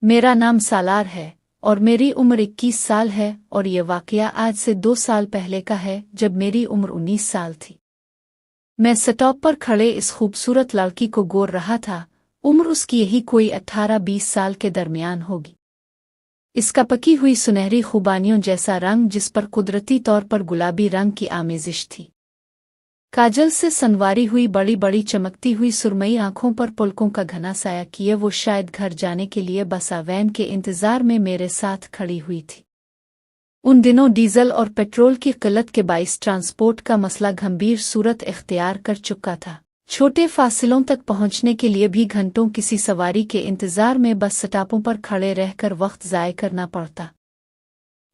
मेरा नाम सालार है और मेरी उम्र 21 साल है और ये वाकया आज से 2 साल पहले का है जब मेरी उम्र 19 साल थी। मैं स्टॉप पर खड़े इस खूबसूरत लड़की को गोर रहा था। उम्र उसकी यही कोई 18-20 साल के दरमियान होगी। इसका पकी हुई सुनहरी खूबानियों जैसा रंग जिस पर कुदरती तौर पर गुलाबी रंग की आमेजिश थी। काजल से संवारी हुई बड़ी बड़ी चमकती हुई सुरमई आंखों पर पलकों का घना साया किए वो शायद घर जाने के लिए बसा वैन के इंतजार में मेरे साथ खड़ी हुई थी। उन दिनों डीजल और पेट्रोल की किल्लत के बाइस ट्रांसपोर्ट का मसला गंभीर सूरत इख्तियार कर चुका था। छोटे फासिलों तक पहुंचने के लिए भी घंटों किसी सवारी के इंतजार में बस स्टॉपों पर खड़े रहकर वक्त ज़ाय करना पड़ता।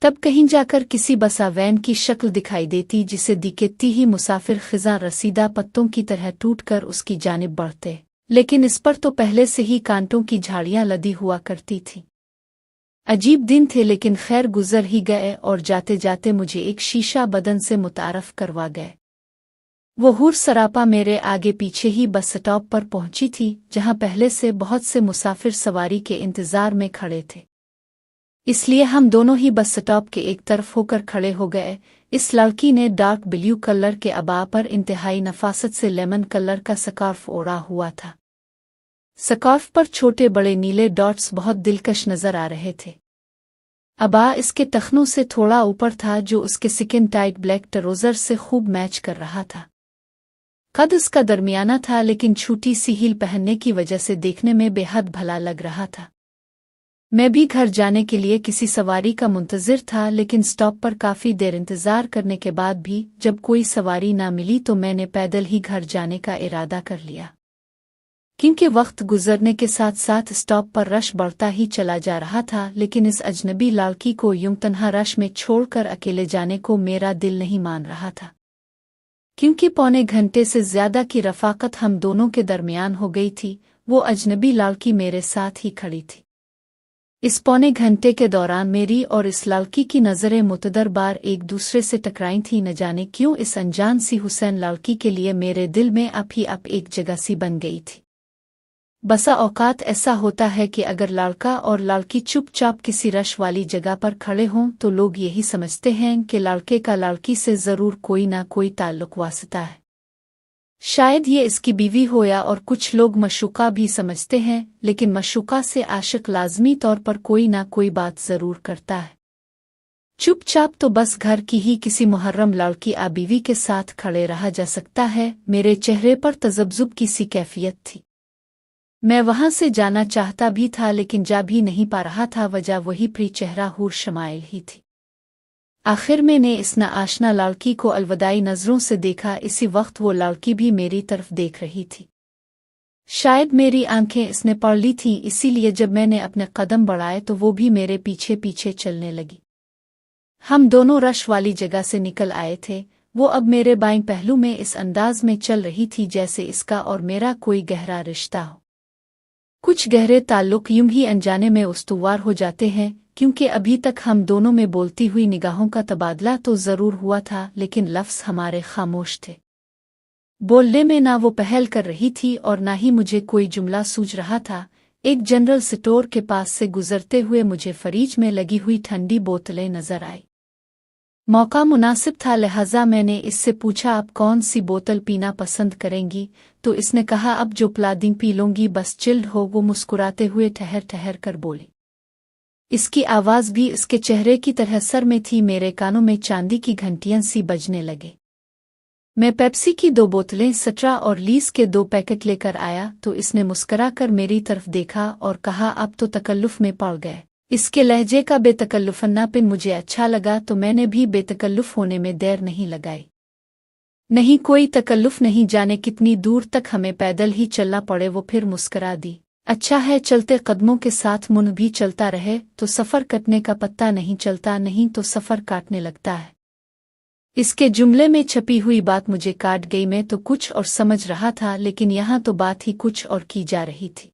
तब कहीं जाकर किसी बसा वैन की शक्ल दिखाई देती जिसे दिखती ही मुसाफिर खिज़ां रसीदा पत्तों की तरह टूटकर उसकी जानिब बढ़ते, लेकिन इस पर तो पहले से ही कांटों की झाड़ियां लदी हुआ करती थी। अजीब दिन थे लेकिन खैर गुजर ही गए और जाते जाते मुझे एक शीशा बदन से मुतारफ करवा गए। वो हूर सरापा मेरे आगे पीछे ही बस स्टॉप पर पहुंची थी जहां पहले से बहुत से मुसाफिर सवारी के इंतजार में खड़े थे। इसलिए हम दोनों ही बस स्टॉप के एक तरफ होकर खड़े हो गए। इस लड़की ने डार्क ब्लू कलर के अबा पर इंतहाई नफासत से लेमन कलर का स्कार्फ ओढ़ा हुआ था। स्कार्फ पर छोटे बड़े नीले डॉट्स बहुत दिलकश नजर आ रहे थे। अबा इसके टखनों से थोड़ा ऊपर था जो उसके स्किन टाइट ब्लैक ट्राउजर से खूब मैच कर रहा था। कद उसका दरमियाना था लेकिन छोटी सी हील पहनने की वजह से देखने में बेहद भला लग रहा था। मैं भी घर जाने के लिए किसी सवारी का मुंतजिर था लेकिन स्टॉप पर काफ़ी देर इंतज़ार करने के बाद भी जब कोई सवारी ना मिली तो मैंने पैदल ही घर जाने का इरादा कर लिया। क्योंकि वक्त गुजरने के साथ साथ स्टॉप पर रश बढ़ता ही चला जा रहा था, लेकिन इस अजनबी लड़की को यूं तन्हा रश में छोड़कर अकेले जाने को मेरा दिल नहीं मान रहा था। क्योंकि पौने घंटे से ज़्यादा की रफ़ाकत हम दोनों के दरमियान हो गई थी, वो अजनबी लड़की मेरे साथ ही खड़ी थी। इस पौने घंटे के दौरान मेरी और इस लड़की की नज़रें मुतदर बार एक दूसरे से टकराई थी। न जाने क्यों इस अनजान सी हुसैन लड़की के लिए मेरे दिल में आप ही आप एक जगह सी बन गई थी। बसा औकात ऐसा होता है कि अगर लड़का और लड़की चुपचाप किसी रश वाली जगह पर खड़े हों तो लोग यही समझते हैं कि लड़के का लड़की से ज़रूर कोई ना कोई ताल्लुक वास्ता है। शायद ये इसकी बीवी हो या और कुछ लोग मशूका भी समझते हैं, लेकिन मशूका से आशिक लाजमी तौर पर कोई ना कोई बात ज़रूर करता है। चुपचाप तो बस घर की ही किसी मुहर्रम लड़की आ बीवी के साथ खड़े रहा जा सकता है। मेरे चेहरे पर तज़ब्ज़ुब की सी कैफियत थी। मैं वहां से जाना चाहता भी था लेकिन जा भी नहीं पा रहा था। वजह वही प्री चेहरा हूर शमाइल ही थी। आखिर मैंने इस नाआशना लड़की को अलविदाई नज़रों से देखा। इसी वक्त वो लड़की भी मेरी तरफ देख रही थी। शायद मेरी आंखें इसने पढ़ ली थीं, इसीलिए जब मैंने अपने कदम बढ़ाए तो वो भी मेरे पीछे पीछे चलने लगी। हम दोनों रश वाली जगह से निकल आए थे। वो अब मेरे बाएं पहलू में इस अंदाज में चल रही थी जैसे इसका और मेरा कोई गहरा रिश्ता हो। कुछ गहरे ताल्लुक यूं ही अनजाने में उस्तुवार हो जाते हैं, क्योंकि अभी तक हम दोनों में बोलती हुई निगाहों का तबादला तो ज़रूर हुआ था लेकिन लफ्ज़ हमारे खामोश थे। बोलने में ना वो पहल कर रही थी और ना ही मुझे कोई जुमला सूझ रहा था। एक जनरल स्टोर के पास से गुजरते हुए मुझे फ्रिज में लगी हुई ठंडी बोतलें नजर आई। मौका मुनासिब था, लिहाजा मैंने इससे पूछा आप कौन सी बोतल पीना पसंद करेंगी, तो इसने कहा अब जो प्लादिंग पी लूंगी बस चिल्ड हो। वो मुस्कुराते हुए ठहर ठहर कर बोली। इसकी आवाज़ भी इसके चेहरे की तरह सर में थी। मेरे कानों में चांदी की घंटियां सी बजने लगे। मैं पेप्सी की 2 बोतलें, सट्रा और लीस के 2 पैकेट लेकर आया तो इसने मुस्करा कर मेरी तरफ देखा और कहा अब तो तकल्लुफ़ में पड़ गए। इसके लहजे का बेतकल्लुफ़न्नापन मुझे अच्छा लगा तो मैंने भी बेतकल्लुफ़ होने में देर नहीं लगाई। नहीं कोई तकल्लुफ़ नहीं, जाने कितनी दूर तक हमें पैदल ही चलना पड़े। वो फिर मुस्करा दी। अच्छा है चलते कदमों के साथ मुन भी चलता रहे तो सफ़र कटने का पत्ता नहीं चलता, नहीं तो सफ़र काटने लगता है। इसके जुमले में छपी हुई बात मुझे काट गई। मैं तो कुछ और समझ रहा था लेकिन यहाँ तो बात ही कुछ और की जा रही थी।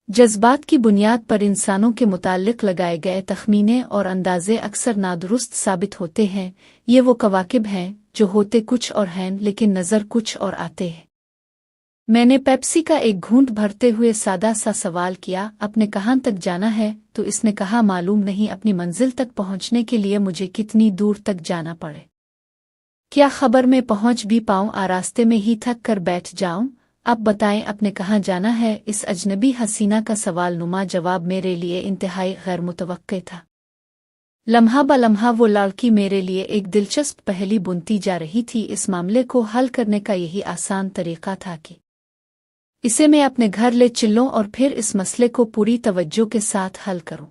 जज्बात की बुनियाद पर इंसानों के मुताल्लिक लगाए गए तखमीने और अंदाजे अक्सर नादुरुस्त साबित होते हैं। ये वो कवाकिब हैं जो होते कुछ और हैं लेकिन नज़र कुछ और आते हैं। मैंने पेप्सी का एक घूंट भरते हुए सादा सा सवाल किया, अपने कहाँ तक जाना है? तो इसने कहा, मालूम नहीं, अपनी मंजिल तक पहुंचने के लिए मुझे कितनी दूर तक जाना पड़े। क्या खबर मैं पहुंच भी पाऊं, रास्ते में ही थक कर बैठ जाऊं? अब बताएं, अपने कहाँ जाना है? इस अजनबी हसीना का सवाल नुमा जवाब मेरे लिए इंतहाई गैर मुतवक्के था। लम्हा ब लम्हा वो लड़की मेरे लिए एक दिलचस्प पहेली बुनती जा रही थी। इस मामले को हल करने का यही आसान तरीका था कि इसे मैं अपने घर ले चिल्लूं और फिर इस मसले को पूरी तवज्जो के साथ हल करूं।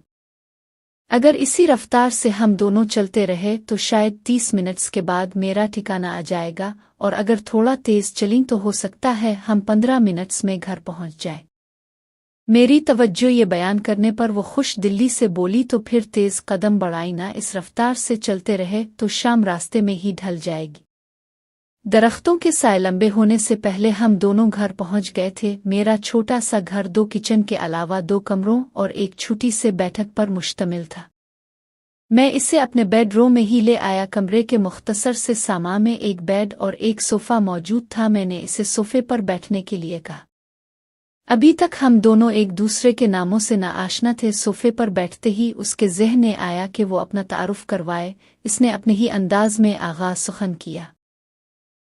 अगर इसी रफ्तार से हम दोनों चलते रहे तो शायद 30 मिनट्स के बाद मेरा ठिकाना आ जाएगा, और अगर थोड़ा तेज चलें तो हो सकता है हम 15 मिनट्स में घर पहुंच जाए। मेरी तवज्जो ये बयान करने पर वो खुश दिल्ली से बोली, तो फिर तेज कदम बढ़ाई ना, इस रफ्तार से चलते रहे तो शाम रास्ते में ही ढल जाएगी। दरख्तों के साए लंबे होने से पहले हम दोनों घर पहुंच गए थे। मेरा छोटा सा घर 2 किचन के अलावा 2 कमरों और एक छोटी से बैठक पर मुश्तमिल था। मैं इसे अपने बेडरूम में ही ले आया। कमरे के मुख्तसर से सामान में एक बेड और एक सोफा मौजूद था। मैंने इसे सोफे पर बैठने के लिए कहा। अभी तक हम दोनों एक दूसरे के नामों से नाआशना थे। सोफे पर बैठते ही उसके ज़हन में आया कि वो अपना तारुफ करवाए। इसने अपने ही अंदाज में आगाज़ सुखन किया।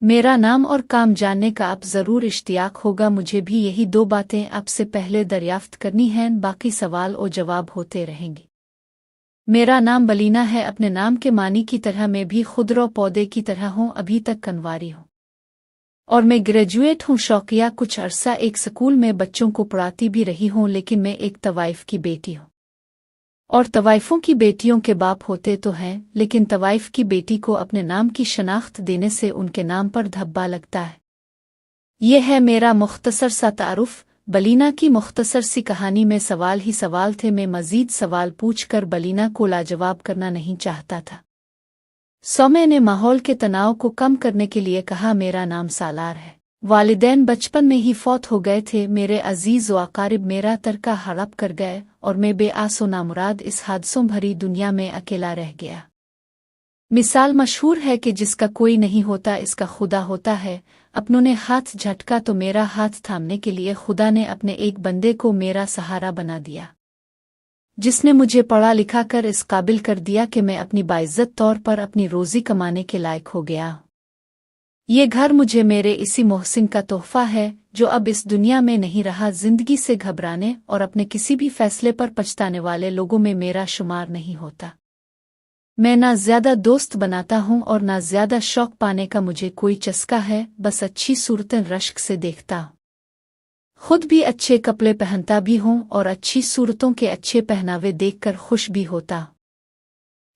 मेरा नाम और काम जानने का आप ज़रूर इश्तियाक होगा। मुझे भी यही 2 बातें आपसे पहले दरियाफ्त करनी हैं, बाकी सवाल और जवाब होते रहेंगे। मेरा नाम बलीना है। अपने नाम के मानी की तरह मैं भी खुदरो पौधे की तरह हूँ, अभी तक कनवारी हूँ और मैं ग्रेजुएट हूँ। शौकिया कुछ अरसा एक स्कूल में बच्चों को पढ़ाती भी रही हूँ, लेकिन मैं एक तवाइफ की बेटी हूँ। और तवाइफों की बेटियों के बाप होते तो हैं, लेकिन तवाइफ की बेटी को अपने नाम की शनाख्त देने से उनके नाम पर धब्बा लगता है। ये है मेरा मुख्तसर सा तारुफ। बलीना की मुख्तसर सी कहानी में सवाल ही सवाल थे। मैं मजीद सवाल पूछकर बलीना को लाजवाब करना नहीं चाहता था। सौम्य ने माहौल के तनाव को कम करने के लिए कहा, मेरा नाम सालार है। वालिदैन बचपन में ही फौत हो गए थे। मेरे अजीज व अकारिब मेरा तरका हड़प कर गए और मैं बेआस व नामुराद इस हादसों भरी दुनिया में अकेला रह गया। मिसाल मशहूर है कि जिसका कोई नहीं होता इसका खुदा होता है। अपनों ने हाथ झटका तो मेरा हाथ थामने के लिए खुदा ने अपने एक बंदे को मेरा सहारा बना दिया, जिसने मुझे पढ़ा लिखा कर इस काबिल कर दिया कि मैं अपनी बाइज्जत तौर पर अपनी रोजी कमाने के लायक हो गया। ये घर मुझे मेरे इसी मोहसिन का तोहफा है, जो अब इस दुनिया में नहीं रहा। जिंदगी से घबराने और अपने किसी भी फैसले पर पछताने वाले लोगों में मेरा शुमार नहीं होता। मैं ना ज्यादा दोस्त बनाता हूँ और ना ज्यादा शौक पाने का मुझे कोई चस्का है। बस अच्छी सूरतें रश्क से देखता हूँ, खुद भी अच्छे कपड़े पहनता भी हूँ और अच्छी सूरतों के अच्छे पहनावे देखकर खुश भी होता।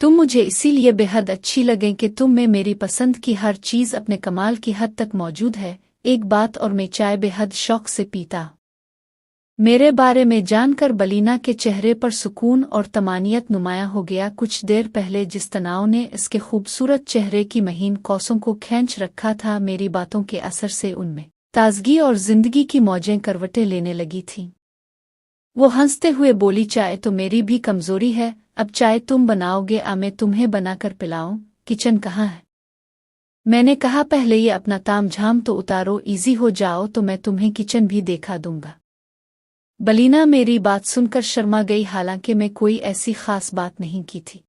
तुम मुझे इसीलिए बेहद अच्छी लगे कि तुम में मेरी पसंद की हर चीज़ अपने कमाल की हद तक मौजूद है। एक बात और, मैं चाय बेहद शौक से पीता। मेरे बारे में जानकर बलीना के चेहरे पर सुकून और तमानियत नुमाया हो गया। कुछ देर पहले जिस तनाव ने इसके खूबसूरत चेहरे की महीन कौसों को खींच रखा था, मेरी बातों के असर से उनमें ताजगी और जिंदगी की मौजें करवटें लेने लगी थीं। वो हंसते हुए बोली, चाय तो मेरी भी कमजोरी है। अब चाय तुम बनाओगे मैं तुम्हें बनाकर पिलाऊं? किचन कहाँ है? मैंने कहा, पहले ये अपना ताम झाम तो उतारो, इजी हो जाओ तो मैं तुम्हें किचन भी देखा दूंगा। बलीना मेरी बात सुनकर शर्मा गई, हालांकि मैं कोई ऐसी खास बात नहीं की थी।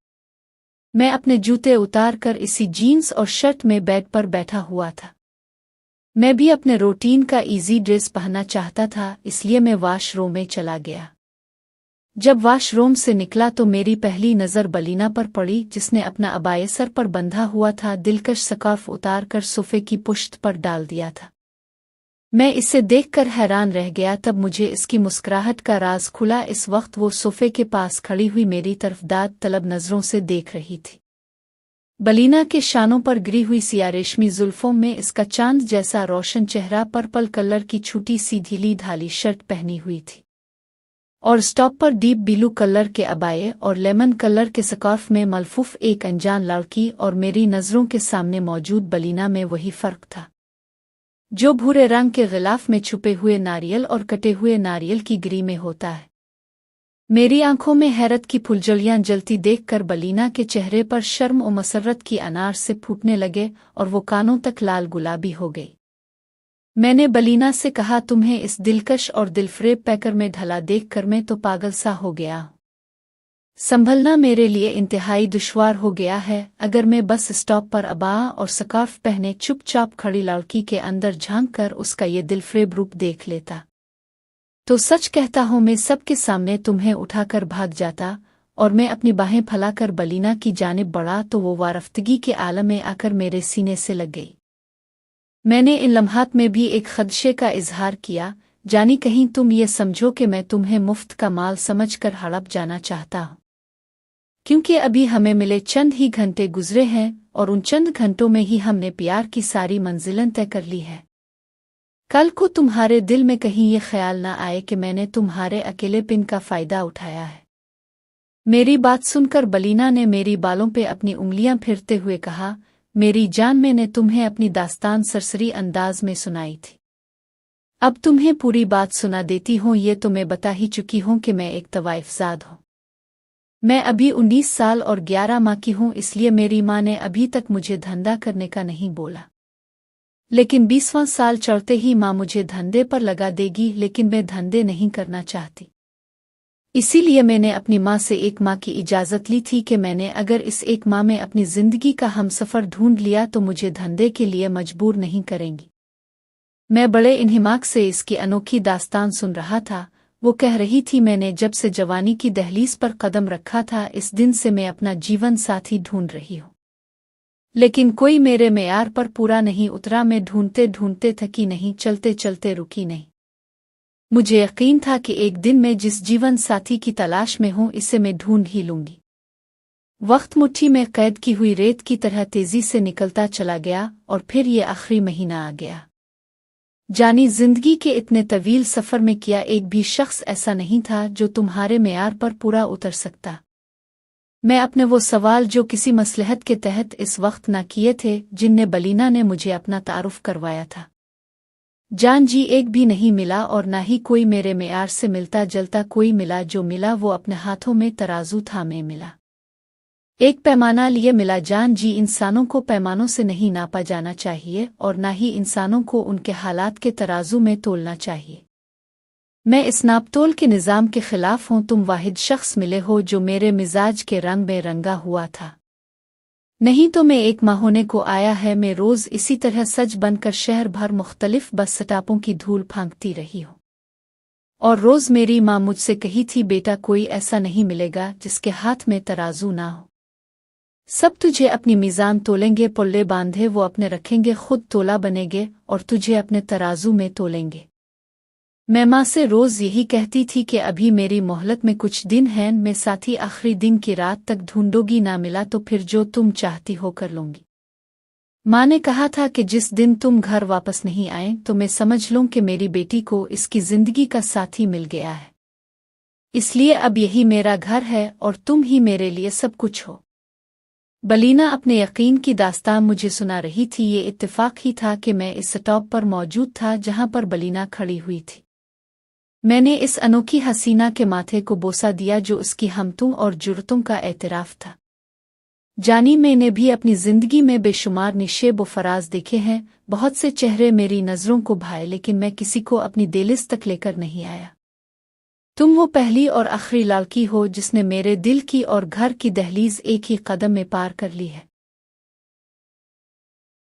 मैं अपने जूते उतार कर इसी जीन्स और शर्ट में बेड पर बैठा हुआ था। मैं भी अपने रूटीन का इजी ड्रेस पहनना चाहता था, इसलिए मैं वॉशरूम में चला गया। जब वॉशरूम से निकला तो मेरी पहली नज़र बलीना पर पड़ी, जिसने अपना अबाया सर पर बंधा हुआ था दिलकश स्कार्फ उतार कर सोफे की पुश्त पर डाल दिया था। मैं इसे देखकर हैरान रह गया। तब मुझे इसकी मुस्कुराहट का राज खुला। इस वक्त वो सोफे के पास खड़ी हुई मेरी तरफ दाद तलब नजरों से देख रही थी। बलीना के शानों पर गिरी हुई सिया रेशमी जुल्फों में इसका चांद जैसा रोशन चेहरा पर्पल कलर की छोटी सी ढीली ढाली शर्ट पहनी हुई थी और स्टॉप पर डीप ब्लू कलर के अबाये और लेमन कलर के स्कार्फ में मलफूफ एक अनजान लड़की। और मेरी नज़रों के सामने मौजूद बलीना में वही फर्क था जो भूरे रंग के गिलाफ में छुपे हुए नारियल और कटे हुए नारियल की गिरी में होता है। मेरी आंखों में हैरत की फुलझड़ियां जलती देखकर बलीना के चेहरे पर शर्म और मसरत की अनार से फूटने लगे और वो कानों तक लाल गुलाबी हो गई। میں نے بلینا سے کہا تمہیں اس دلکش اور دلفریب پیکر میں ڈھلا دیکھ کر میں تو پاگل سا ہو گیا ہوں۔ سنبھلنا میرے لیے انتہائی دشوار ہو گیا ہے۔ اگر میں بس اسٹاپ پر ابایا اور سکارف پہنے چپ چاپ کھڑی لڑکی کے اندر جھانک کر اس کا یہ دلفریب روپ دیکھ لیتا تو سچ کہتا ہوں میں سب کے سامنے تمہیں اٹھا کر بھاگ جاتا، اور میں اپنی باہیں پھیلا کر بلینا کی جانب بڑھا تو وہ وارفتگی کے عالم میں آ کر میرے سینے سے لگ گئی۔ میں نے ان لمحات میں بھی ایک خدشے کا اظہار کیا، جانی کہیں تم یہ سمجھو کہ میں تمہیں مفت کا مال سمجھ کر ہڑپ جانا چاہتا ہوں، کیونکہ ابھی ہمیں ملے چند ہی گھنٹے گزرے ہیں اور ان چند گھنٹوں میں ہی ہم نے پیار کی ساری منزلیں طے کر لی ہے۔ کل کو تمہارے دل میں کہیں یہ خیال نہ آئے کہ میں نے تمہارے اکیلے پن کا فائدہ اٹھایا ہے۔ میری بات سن کر بلینا نے میری بالوں پہ اپنی انگلیاں پھرتے ہوئے کہا، میری جان میں نے تمہیں اپنی داستان سرسری انداز میں سنائی تھی، اب تمہیں پوری بات سنا دیتی ہوں۔ یہ تو میں بتا ہی چکی ہوں کہ میں ایک طوائف زاد ہوں۔ میں ابھی 19 سال اور 11 ماہ کی ہوں، اس لیے میری ماں نے ابھی تک مجھے دھندا کرنے کا نہیں بولا، لیکن 20واں سال چڑھتے ہی ماں مجھے دھندے پر لگا دے گی، لیکن میں دھندے نہیں کرنا چاہتی۔ اسی لیے میں نے اپنی ماں سے 1 ماہ کی اجازت لی تھی کہ میں نے اگر اس 1 ماہ میں اپنی زندگی کا ہم سفر ڈھونڈ لیا تو مجھے دھندے کے لیے مجبور نہیں کریں گی۔ میں بڑے انہماک سے اس کی انوکھی داستان سن رہا تھا۔ وہ کہہ رہی تھی، میں نے جب سے جوانی کی دہلیز پر قدم رکھا تھا اس دن سے میں اپنا جیون ساتھی ڈھونڈ رہی ہوں، لیکن کوئی میرے معیار پر پورا نہیں اترا۔ میں ڈھونڈتے ڈھونڈتے تھکی نہیں، چلتے چلتے رکی نہیں۔ مجھے یقین تھا کہ ایک دن میں جس جیون ساتھی کی تلاش میں ہوں اسے میں ڈھونڈ ہی لوں گی۔ وقت مٹھی میں قید کی ہوئی ریت کی طرح تیزی سے نکلتا چلا گیا، اور پھر یہ آخری مہینہ آ گیا۔ جانی زندگی کے اتنے طویل سفر میں کیا ایک بھی شخص ایسا نہیں تھا جو تمہارے معیار پر پورا اتر سکتا۔ میں اپنے وہ سوال جو کسی مصلحت کے تحت اس وقت نہ کیے تھے جن نے بلینا نے مجھے اپنا تعارف کروایا تھا، جان جی ایک بھی نہیں ملا، اور نہ ہی کوئی میرے معیار سے ملتا جلتا کوئی ملا۔ جو ملا وہ اپنے ہاتھوں میں ترازو تھامے ملا، ایک پیمانہ لیے ملا۔ جان جی انسانوں کو پیمانوں سے نہیں ناپا جانا چاہیے، اور نہ ہی انسانوں کو ان کے حالات کے ترازو میں تولنا چاہیے۔ میں اس ناپ تول کے نظام کے خلاف ہوں۔ تم واحد شخص ملے ہو جو میرے مزاج کے رنگ میں رنگا ہوا تھا، نہیں تو میں 1 ماہ ہونے کو آیا ہے میں روز اسی طرح سج بن کر شہر بھر مختلف بس سٹاپوں کی دھول پھانکتی رہی ہوں، اور روز میری ماں مجھ سے کہی تھی، بیٹا کوئی ایسا نہیں ملے گا جس کے ہاتھ میں ترازو نہ ہو، سب تجھے اپنی میزان تولیں گے، پلے باندھے وہ اپنے رکھیں گے، خود تولا بنے گے اور تجھے اپنے ترازو میں تولیں گے۔ میں ماں سے روز یہی کہتی تھی کہ ابھی میری مہلت میں کچھ دن ہیں، میں ساتھی آخری دن کی رات تک ڈھونڈو گی، نہ ملا تو پھر جو تم چاہتی ہو کر لوں گی۔ ماں نے کہا تھا کہ جس دن تم گھر واپس نہیں آئیں تو میں سمجھ لوں کہ میری بیٹی کو اس کی زندگی کا ساتھی مل گیا ہے، اس لیے اب یہی میرا گھر ہے اور تم ہی میرے لیے سب کچھ ہو۔ بلینا اپنے یقین کی داستان مجھے سنا رہی تھی۔ یہ اتفاق ہی تھا کہ میں اس سٹاپ پر موجود تھا جہاں پر بلینا کھڑی ہوئی تھی۔ میں نے اس انوکھی حسینہ کے ماتھے کو بوسہ دیا جو اس کی ہمتوں اور جرتوں کا اعتراف تھا۔ جانی میں نے بھی اپنی زندگی میں بے شمار نشیب و فراز دیکھے ہیں، بہت سے چہرے میری نظروں کو بھائے، لیکن میں کسی کو اپنی دہلیز تک لے کر نہیں آیا۔ تم وہ پہلی اور آخری لڑکی ہو جس نے میرے دل کی اور گھر کی دہلیز ایک ہی قدم میں پار کر لی ہے۔